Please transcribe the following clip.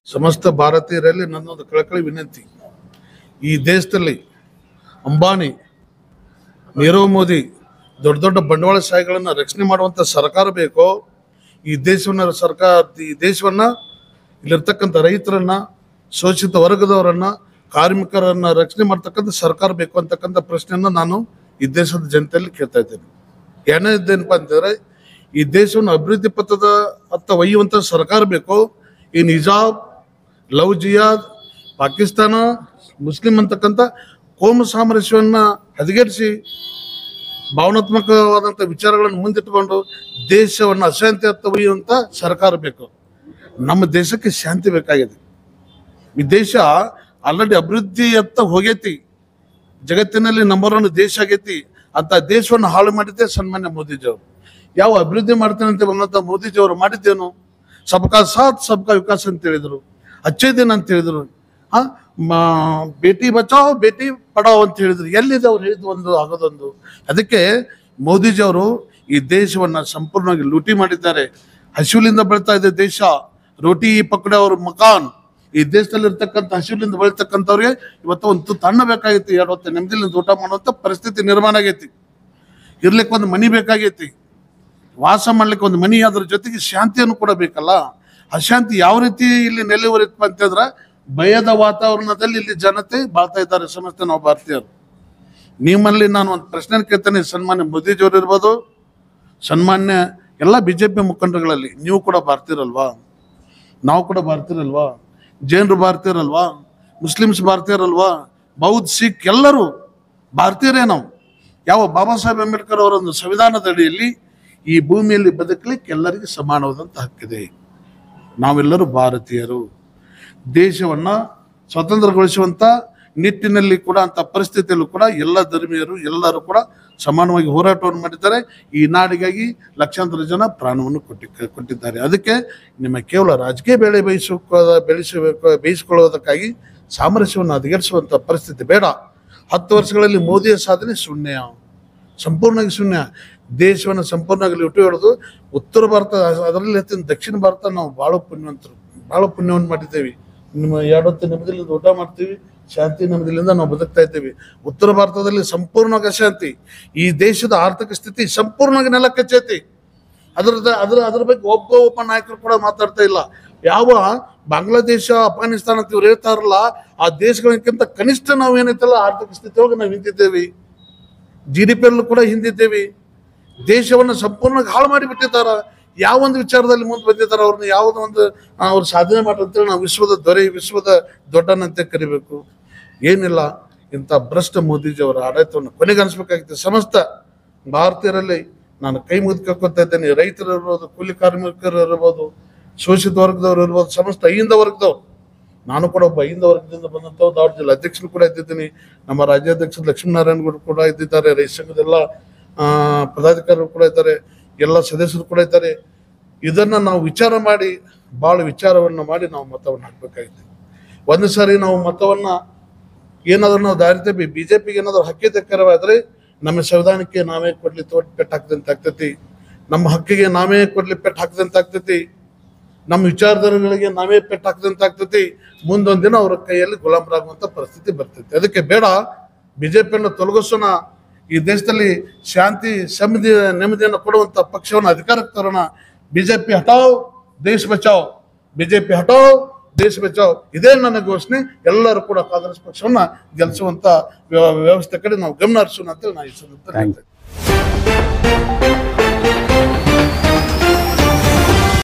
ಸಮಸ್ತ ಭಾರತೀಯರಲ್ಲಿ ನನ್ನೊಂದು ಕಳಕಳಿ ವಿನಂತಿ, ಈ ದೇಶದಲ್ಲಿ ಅಂಬಾನಿ, ನೀರವ್ ಮೋದಿ ದೊಡ್ಡ ದೊಡ್ಡ ಬಂಡವಾಳಶಾಹಿಗಳನ್ನು ರಕ್ಷಣೆ ಮಾಡುವಂಥ ಸರ್ಕಾರ ಬೇಕೋ, ಈ ದೇಶವನ್ನ ಇಲ್ಲಿರ್ತಕ್ಕಂಥ ರೈತರನ್ನ, ಶೋಷಿತ ವರ್ಗದವರನ್ನ, ಕಾರ್ಮಿಕರನ್ನ ರಕ್ಷಣೆ ಮಾಡ್ತಕ್ಕಂಥ ಸರ್ಕಾರ ಬೇಕು ಅಂತಕ್ಕಂಥ ಪ್ರಶ್ನೆಯನ್ನ ನಾನು ಈ ದೇಶದ ಜನತೆಯಲ್ಲಿ ಕೇಳ್ತಾ ಇದ್ದೇನೆ. ಏನಪ್ಪ ಅಂತಂದ್ರೆ, ಈ ದೇಶವನ್ನು ಅಭಿವೃದ್ಧಿ ಪಥದ ಹತ್ತ ಒಯ್ಯುವಂಥ ಸರ್ಕಾರ ಬೇಕು. ಈ ನಿಜಾಮ್, ಲವ್ ಜಿಹಾದ್, ಪಾಕಿಸ್ತಾನ, ಮುಸ್ಲಿಂ ಅಂತಕ್ಕಂಥ ಕೋಮು ಸಾಮರಸ್ಯವನ್ನ ಹದಗೆಡಿಸಿ ಭಾವನಾತ್ಮಕವಾದಂಥ ವಿಚಾರಗಳನ್ನು ಮುಂದಿಟ್ಟುಕೊಂಡು ದೇಶವನ್ನು ಅಶಾಂತಿ ಹತ್ತ ಒಯ್ಯುವಂಥ ಸರ್ಕಾರ ಬೇಕು. ನಮ್ಮ ದೇಶಕ್ಕೆ ಶಾಂತಿ ಬೇಕಾಗಿದೆ. ಈ ದೇಶ ಆಲ್ರೆಡಿ ಅಭಿವೃದ್ಧಿಯತ್ತ ಹೋಗೈತಿ, ಜಗತ್ತಿನಲ್ಲಿ ನಂಬರ್ 1 ದೇಶ ಆಗೈತಿ. ಅಂತ ದೇಶವನ್ನು ಹಾಳು ಮಾಡಿದ್ದೆ ಸನ್ಮಾನ್ಯ ಮೋದಿಜಿಯವರು. ಯಾವ ಅಭಿವೃದ್ಧಿ ಮಾಡ್ತೇನೆ ಅಂತ ಬಂದಂಥ ಮೋದಿಜಿಯವರು ಮಾಡಿದ್ದೇನು? ಸಬ್ಕಾ ಸಾಥ್ ಸಬ್ಕಾ ವಿಕಾಸ್ ಅಂತ ಹೇಳಿದರು, ಅಚ್ಚೇ ದಿನ ಅಂತ ಹೇಳಿದರು, ಬೇಟಿ ಬಚಾವ್ ಬೇಟಿ ಪಡಾವ್ ಅಂತ ಹೇಳಿದ್ರು. ಎಲ್ಲಿದೆ ಅವ್ರು ಹೇಳಿದ್ದು ಒಂದು ಆಗೋದೊಂದು. ಅದಕ್ಕೆ ಮೋದಿಜಿಯವರು ಈ ದೇಶವನ್ನ ಸಂಪೂರ್ಣವಾಗಿ ಲೂಟಿ ಮಾಡಿದ್ದಾರೆ. ಹಸಿವಿನಿಂದ ಬೆಳ್ತಾ ಇದೆ ದೇಶ. ರೋಟಿ ಪಕಡೆ ಅವ್ರ ಮಕಾನ್. ಈ ದೇಶದಲ್ಲಿ ಇರ್ತಕ್ಕಂಥ ಹಸಿವಿನಿಂದ ಬೆಳೀತಕ್ಕಂಥವ್ರಿಗೆ ಇವತ್ತು ಒಂದು ತಣ್ಣ ಬೇಕಾಗೈತಿ, 2 ಹೊತ್ತು ನೆಮ್ಮದಿಲಿಂದ ಊಟ ಮಾಡುವಂಥ ಪರಿಸ್ಥಿತಿ ನಿರ್ಮಾಣ ಆಗೈತಿ. ಇರ್ಲಿಕ್ಕೆ ಒಂದು ಮನಿ ಬೇಕಾಗೈತಿ, ವಾಸ ಮಾಡ್ಲಿಕ್ಕೆ ಒಂದು ಮನಿ, ಅದ್ರ ಜೊತೆಗೆ ಶಾಂತಿಯನ್ನು ಕೂಡ ಬೇಕಲ್ಲ. ಅಶಾಂತಿ ಯಾವ ರೀತಿ ಇಲ್ಲಿ ನೆಲೆಯೂರಿತ್ತು ಅಂತಂದ್ರೆ, ಭಯದ ವಾತಾವರಣದಲ್ಲಿ ಇಲ್ಲಿ ಜನತೆ ಬಾಳ್ತಾ ಇದ್ದಾರೆ. ಸಮಸ್ಯೆ ನಾವು ಭಾರತೀಯರು. ನಿಮ್ಮಲ್ಲಿ ನಾನು ಒಂದು ಪ್ರಶ್ನೆ ಕೇಳ್ತೇನೆ, ಸನ್ಮಾನ್ಯ ಮೋದಿಜಿಯವರು ಇರ್ಬೋದು, ಸನ್ಮಾನ್ಯ ಎಲ್ಲ ಬಿಜೆಪಿ ಮುಖಂಡರುಗಳಲ್ಲಿ, ನೀವು ಕೂಡ ಭಾರತೀಯರಲ್ವಾ? ನಾವು ಕೂಡ ಭಾರತೀಯರಲ್ವಾ? ಜೈನರು ಭಾರತೀಯರಲ್ವಾ? ಮುಸ್ಲಿಮ್ಸ್ ಭಾರತೀಯರಲ್ವಾ? ಬೌದ್ಧ, ಸಿಖ್ ಎಲ್ಲರೂ ಭಾರತೀಯರೇ. ನಾವು ಯಾವ ಬಾಬಾ ಸಾಹೇಬ್ ಅಂಬೇಡ್ಕರ್ ಅವರೊಂದು ಸಂವಿಧಾನದ ಅಡಿಯಲ್ಲಿ ಈ ಭೂಮಿಯಲ್ಲಿ ಬದುಕಲಿಕ್ಕೆ ಎಲ್ಲರಿಗೂ ಸಮಾನವಾದಂಥ ಹಕ್ಕಿದೆ. ನಾವೆಲ್ಲರೂ ಭಾರತೀಯರು. ದೇಶವನ್ನ ಸ್ವತಂತ್ರಗೊಳಿಸುವಂತ ನಿಟ್ಟಿನಲ್ಲಿ ಕೂಡ ಅಂತ ಪರಿಸ್ಥಿತಿಯಲ್ಲೂ ಕೂಡ ಎಲ್ಲ ಧರ್ಮೀಯರು ಎಲ್ಲರೂ ಕೂಡ ಸಮಾನವಾಗಿ ಹೋರಾಟವನ್ನು ಮಾಡಿದ್ದಾರೆ. ಈ ನಾಡಿಗಾಗಿ ಲಕ್ಷಾಂತರ ಜನ ಪ್ರಾಣವನ್ನು ಕೊಟ್ಟಿದ್ದಾರೆ. ಅದಕ್ಕೆ ನಿಮ್ಮ ಕೇವಲ ರಾಜಕೀಯ ಬೇಯಿಸಿಕೊಳ್ಳುವುದಕ್ಕಾಗಿ ಸಾಮರಸ್ಯವನ್ನು ಹದಗೆಡಿಸುವಂಥ ಪರಿಸ್ಥಿತಿ ಬೇಡ. 10 ವರ್ಷಗಳಲ್ಲಿ ಮೋದಿಯ ಸಾಧನೆ ಶೂನ್ಯ, ಸಂಪೂರ್ಣವಾಗಿ ಶೂನ್ಯ. ದೇಶವನ್ನು ಸಂಪೂರ್ಣವಾಗಿ ಲೂಟಿ ಹೊಡೆದು ಉತ್ತರ ಭಾರತ, ಅದರಲ್ಲಿ ಹೆಚ್ಚಿನ ದಕ್ಷಿಣ ಭಾರತ ನಾವು ಭಾಳ ಪುಣ್ಯವನ್ನು ಮಾಡಿದ್ದೇವೆ. ನಿಮ್ಮ 2 ಹೊತ್ತು ನೆಮ್ಮದಿಲಿಂದ ಊಟ ಮಾಡ್ತೀವಿ, ಶಾಂತಿ ನೆಮ್ಮದಿಲಿಂದ ನಾವು ಬದುಕ್ತಾ ಇದ್ದೀವಿ. ಉತ್ತರ ಭಾರತದಲ್ಲಿ ಸಂಪೂರ್ಣವಾಗಿ ಅಶಾಂತಿ. ಈ ದೇಶದ ಆರ್ಥಿಕ ಸ್ಥಿತಿ ಸಂಪೂರ್ಣವಾಗಿ ನೆಲಕ್ಕಚ್ಚೈತಿ. ಅದ್ರ ಬಗ್ಗೆ ಒಬ್ಬ ನಾಯಕರು ಕೂಡ ಮಾತಾಡ್ತಾ ಇಲ್ಲ. ಯಾವ ಬಾಂಗ್ಲಾದೇಶ, ಅಫ್ಘಾನಿಸ್ತಾನ ಅಂತ ಇವ್ರು ಹೇಳ್ತಾರಲ್ಲ, ಆ ದೇಶಗಳಿಗಿಂತ ಕನಿಷ್ಠ ನಾವು ಏನೈತಲ್ಲ ಆರ್ಥಿಕ ಸ್ಥಿತಿಯೊಳಗೆ ನಾವು ಹಿಂದಿದ್ದೇವೆ. GDP ಯಲ್ಲೂ ಕೂಡ ಹಿಂದಿದ್ದೇವೆ. ದೇಶವನ್ನು ಸಂಪೂರ್ಣವಾಗಿ ಹಾಳು ಮಾಡಿಬಿಟ್ಟಿದ್ದಾರ. ಯಾವೊಂದು ವಿಚಾರದಲ್ಲಿ ಮುಂದೆ ಬಂದಿದ್ದಾರೆ, ಅವ್ರನ್ನ ಯಾವುದೋ ಒಂದು ಅವ್ರು ಸಾಧನೆ ಮಾಡ್ರಂತೇಳಿ ನಾವು ವಿಶ್ವದ ದೊರೆ, ವಿಶ್ವದ ದೊಡ್ಡನಂತೆ ಕರಿಬೇಕು. ಏನಿಲ್ಲ, ಇಂಥ ಭ್ರಷ್ಟ ಮೋದಿಜಿಯವರ ಆಡಳಿತವನ್ನು ಕೊನೆಗೆ ಅನಿಸ್ಬೇಕಾಗಿತ್ತು. ಸಮಸ್ತ ಭಾರತೀಯರಲ್ಲಿ ನಾನು ಕೈ ಮುಗಿದು ಕೇಳ್ಕೊತಾ ಇದ್ದೇನೆ. ರೈತರು ಇರ್ಬೋದು, ಕೂಲಿ ಕಾರ್ಮಿಕರು ಇರ್ಬೋದು, ಶೋಷಿತ ವರ್ಗದವ್ರು ಇರ್ಬೋದು, ಸಮಸ್ತ ಅಹಿಂದ ವರ್ಗದವ್ರು. ನಾನು ಕೂಡ ಒಬ್ಬ ಅಹಿಂದ ವರ್ಗದಿಂದ ಬಂದಂಥವ್ರು. ದಾವಣ ಜಿಲ್ಲೆ ಅಧ್ಯಕ್ಷರು ಕೂಡ ಇದ್ದಿದ್ದೀನಿ. ನಮ್ಮ ರಾಜ್ಯಾಧ್ಯಕ್ಷರು ಲಕ್ಷ್ಮೀನಾರಾಯಣಗೌಡರು ಕೂಡ ಇದ್ದಿದ್ದಾರೆ. ರೈತ ಸಂಘದ ಎಲ್ಲ ಪದಾಧಿಕಾರಿಗಳು ಕೂಡ ಇದ್ದಾರೆ, ಎಲ್ಲ ಸದಸ್ಯರು ಕೂಡ ಇದ್ದಾರೆ. ಇದನ್ನ ನಾವು ವಿಚಾರ ಮಾಡಿ, ಭಾಳ ವಿಚಾರವನ್ನು ಮಾಡಿ ನಾವು ಮತವನ್ನು ಹಾಕಬೇಕಾಗಿದೆ. ಒಂದು ಸಾರಿ ನಾವು ಮತವನ್ನ ಏನಾದರೂ ನಾವು ದಾರಿ ತಪ್ಪಿ ಬಿಜೆಪಿಗೆ ಏನಾದರೂ ಹಕ್ಕಿ ತೆಕ್ಕರವಾದ್ರೆ ನಮ್ಮ ಸಂವಿಧಾನಕ್ಕೆ ನಾವೇ ಕೊಡ್ಲಿ ಪೆಟ್ಟು ಹಾಕದಂತ ಆಗ್ತೈತಿ. ನಮ್ಮ ಹಕ್ಕಿಗೆ ನಾವೇ ಕೊಡ್ಲಿ ಪೆಟ್ಟು ಹಾಕದಂತ ಆಗ್ತೈತಿ. ನಮ್ಮ ವಿಚಾರಧಾರೆಗಳಿಗೆ ನಾವೇ ಪೆಟ್ಟು ಹಾಕದಂತ ಆಗ್ತೈತಿ. ಮುಂದೊಂದು ದಿನ ಅವರ ಕೈಯಲ್ಲಿ ಗುಲಾಮರಾಗುವಂಥ ಪರಿಸ್ಥಿತಿ ಬರ್ತೈತಿ. ಅದಕ್ಕೆ ಬೇಡ, ಬಿಜೆಪಿಯನ್ನು ತೊಲಗಿಸೋಣ. ಈ ದೇಶದಲ್ಲಿ ಶಾಂತಿ ನೆಮ್ಮದಿಯನ್ನು ಕೊಡುವಂಥ ಪಕ್ಷವನ್ನು ಅಧಿಕಾರಕ್ಕೆ ತರೋಣ. ಬಿಜೆಪಿ ಹಟಾವ್ ದೇಶ ಬಚಾವ್, ಬಿಜೆಪಿ ಹಟಾವ್ ದೇಶ ಬಚಾವ್, ಇದೇ ನನ್ನ ಘೋಷಣೆ. ಎಲ್ಲರೂ ಕೂಡ ಕಾಂಗ್ರೆಸ್ ಪಕ್ಷವನ್ನ ಗೆಲ್ಲಿಸುವಂತ ವ್ಯವಸ್ಥೆ ಕಡೆ ನಾವು ಗಮನ ಹರಿಸೋಣ ಅಂತೇಳಿ ನಾನು ಈ ಸಂದರ್ಭದಲ್ಲಿ